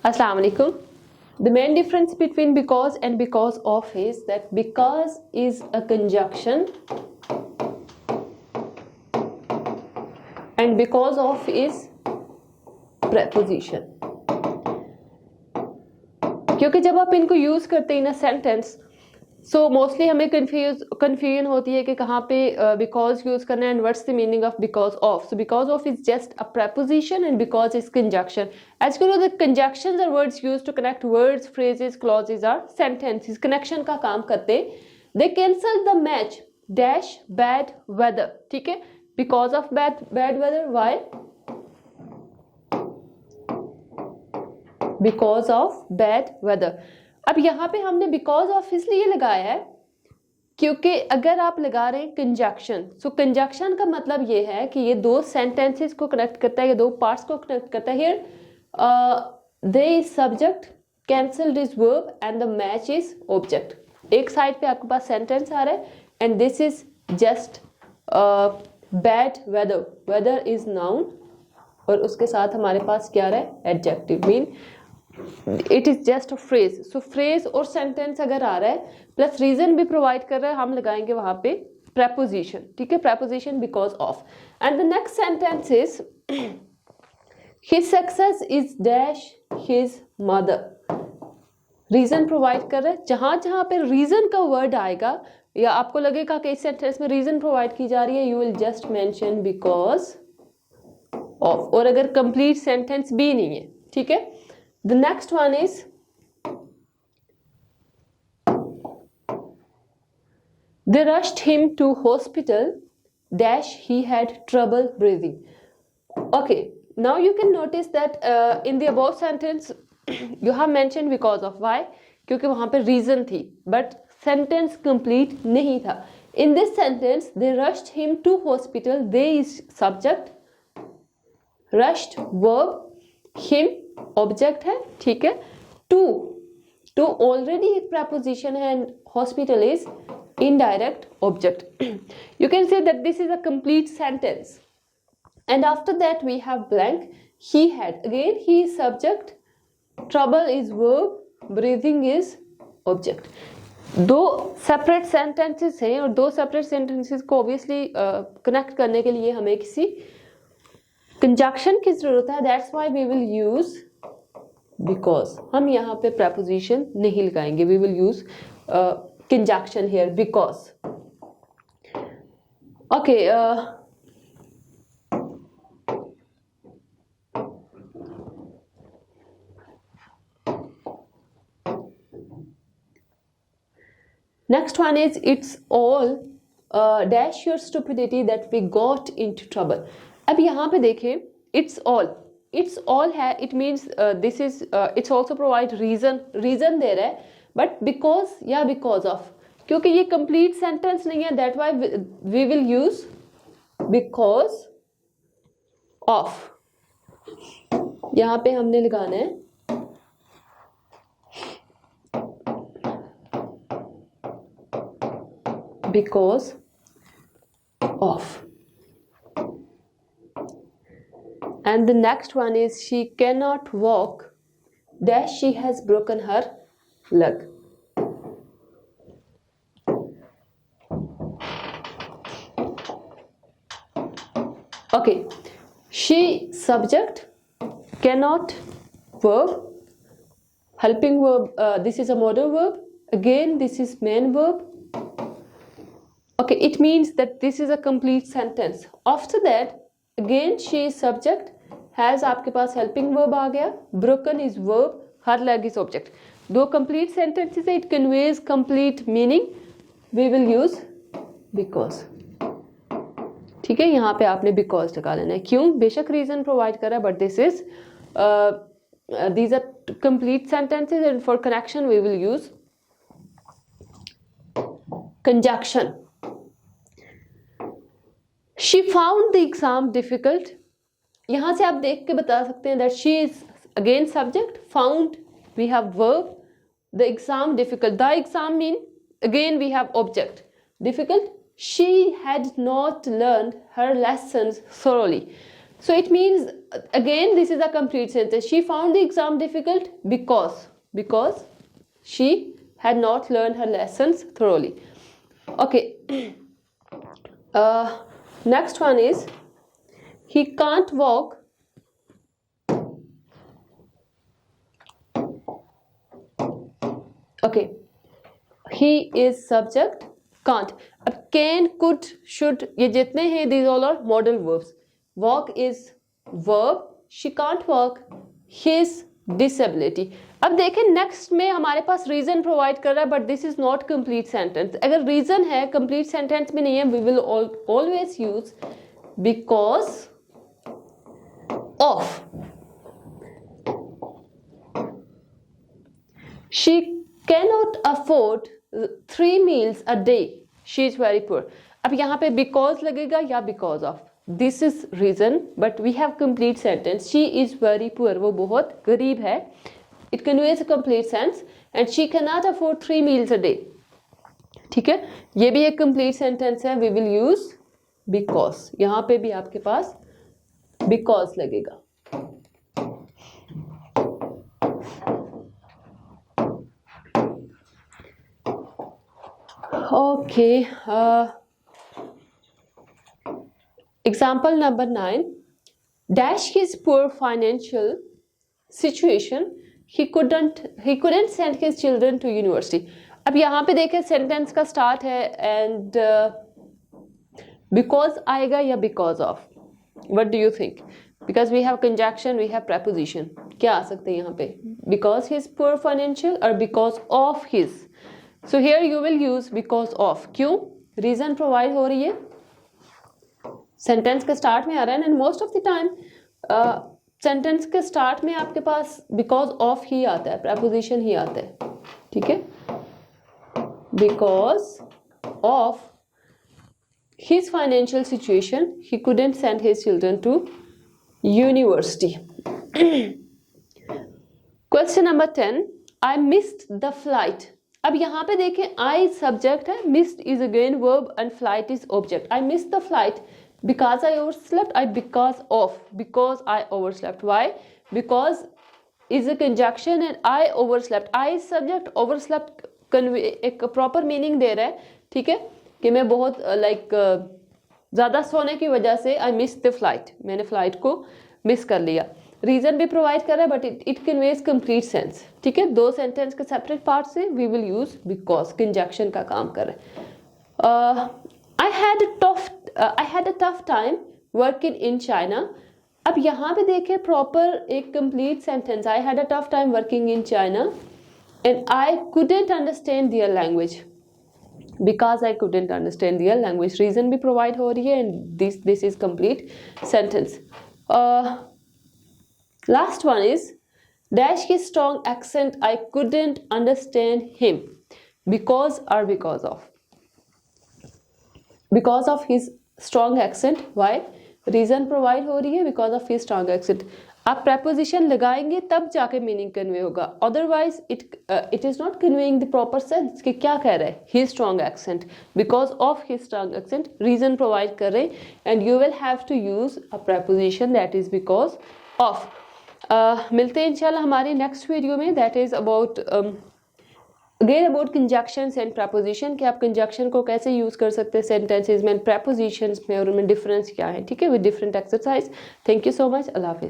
Assalamu alaikum. The main difference between because and because of is that because is a conjunction and because of is preposition. क्योंकि जब आप इनको use करते हैं इन a sentence so mostly हमें confusion होती है कि कहाँ पे बिकॉज यूज करना है and what's the meaning of because of. So because of is just a preposition and because is conjunction. As you know, the conjunctions are words used to connect words, phrases, clauses or sentences. connection का काम करते. They cancel the match dash bad weather. ठीक है, because of bad weather. Why? Because of bad weather. अब यहाँ पे हमने because of इसलिए लगाया है क्योंकि अगर आप लगा रहे हैं कंजक्शन, सो कंजक्शन का मतलब ये है कि ये दो सेंटेंसेस को कनेक्ट करता है, ये दो पार्ट्स को कनेक्ट करता है. Here they is subject, cancelled is verb and the match is object. एक साइड पे आपके पास सेंटेंस आ रहा है and this is just bad weather. Weather is noun और उसके साथ हमारे पास क्या रहा है adjective. Mean it is just a phrase. So phrase और सेंटेंस अगर आ रहा है प्लस रीजन भी प्रोवाइड कर रहा है, हम लगाएंगे वहां पे preposition. ठीक है, preposition because of. And the next sentence is his success is dash his mother. Reason provide कर रहा है. जहां जहां पे रीजन का वर्ड आएगा या आपको लगेगा कि इस सेंटेंस में रीजन प्रोवाइड की जा रही है, you will just mention because of. और अगर कंप्लीट सेंटेंस भी नहीं है, ठीक है. The next one is they rushed him to hospital dash he had trouble breathing. Okay, now you can notice that in the above sentence you have mentioned because of. Why? क्योंकि वहां पे reason थी but sentence complete नहीं था. In this sentence they rushed him to hospital. They is subject, rushed verb, him object है. ठीक है. To already एक preposition है and hospital is indirect object. You can say that this is a complete sentence and after that we have blank. He had, again he is subject, trouble is verb, breathing is object. दो separate sentences हैं और दो separate sentences को obviously connect करने के लिए हमें किसी कंजक्शन की जरूरत है. That's why we will use because. हम यहाँ पे preposition नहीं लगाएंगे, we will use conjunction here because. Okay, next one is it's all dash your stupidity that we got into trouble. अब यहाँ पे देखें it's all है. It means this is it's also provide reason दे रहा है बट बिकॉज या because of, क्योंकि ये कंप्लीट सेंटेंस नहीं है that why we will use because of. यहाँ पे हमने लगाना है because of. And the next one is she cannot walk dash she has broken her leg. Okay, she subject, cannot verb, helping verb, this is a modal verb, again this is main verb. Okay, it means that this is a complete sentence. After that again she is subject, has आपके पास helping verb आ गया, broken is verb, her leg is object. दो complete sentences है, it conveys complete meaning, we will use because. ठीक है, यहाँ पे आपने because लगा लेना है. क्यों? बेशक reason provide कर रहा है but this is these are complete sentences and for connection we will use conjunction. She found the exam difficult. यहाँ से आप देख के बता सकते हैं that she is again subject, found we have verb, the exam difficult, the exam mean again we have object, difficult. She had not learned her lessons thoroughly. So it means, again, this is a complete sentence. She found the exam difficult because she had not learned her lessons thoroughly. Okay. Next one is, he can't walk. Okay. He is subject, can't. अब can, could, should, ये जितने हैं, these all are modal verbs. Walk is verb. She can't walk. His disability. अब देखें next में हमारे पास reason provide कर रहा है, but this is not complete sentence. अगर रीजन है, कंप्लीट सेंटेंस में नहीं है, we will always use because of. She cannot afford 3 meals a day. She is very poor. अब यहाँ पे because लगेगा या because of. This is reason, but we have complete sentence. She is very poor. वो बहुत गरीब है. It conveys a complete sense. And she cannot afford 3 meals a day. ठीक है, ये भी एक complete sentence है. We will use because. यहाँ पे भी आपके पास because लगेगा. Okay. Example number 9. Dash his poor financial situation. He couldn't send his children to university. अब यहाँ पे देखें सेंटेंस का स्टार्ट है एंड बिकॉज आएगा या because of. What do you think? Because we have conjunction, we have preposition. क्या आ सकते हैं यहाँ पे? बिकॉज हिज पुअर फाइनेंशियल और because of his. So here you will use because of. क्यों? रीजन प्रोवाइड हो रही है, सेंटेंस के स्टार्ट में आ रहा है, and most of the time sentence के स्टार्ट में आपके पास बिकॉज ऑफ ही आता है, प्रेपोजिशन ही आता है. ठीक है, because of his financial situation, he couldn't send his children to university. Question number 10. I missed the flight. अब यहाँ पे देखें, I subject है, missed is again verb and flight is object. I missed the flight because I overslept. Because I overslept. Why? Because is a conjunction and I overslept. I is subject, overslept एक proper meaning दे रहा है. ठीक है, कि मैं बहुत ज़्यादा सोने की वजह से आई मिस द फ्लाइट, मैंने फ्लाइट को मिस कर लिया. रीज़न भी प्रोवाइड कर रहा है, but it conveys complete sense. ठीक है, दो सेंटेंस के सेपरेट पार्ट से we will use because, conjunction का काम कर रहे हैं. I had a tough time working in China. अब यहाँ पे देखें प्रॉपर एक complete sentence. I had a tough time working in China and I couldn't understand their language. Because I couldn't understand their language. Reason भी provide हो रही है and this is complete sentence. Last one is dash his strong accent. I couldn't understand him because or because of. Because of his strong accent. Why? Reason provide हो रही है because of his strong accent. आप preposition लगाएंगे तब जाके meaning convey होगा, otherwise it is not conveying the proper sense कि क्या कह रहे हैं. His strong accent, because of his strong accent, reason provide कर रहे हैं and you will have to use a preposition that is because of. मिलते हैं इंशाल्लाह हमारी नेक्स्ट वीडियो में. That is about again about conjunctions and preposition, कि आप कंजक्शन को कैसे यूज कर सकते हैं सेंटेंसेज में, prepositions में, और उनमें डिफरेंस क्या है. ठीक है, with different exercise. Thank you so much. Allah Hafiz.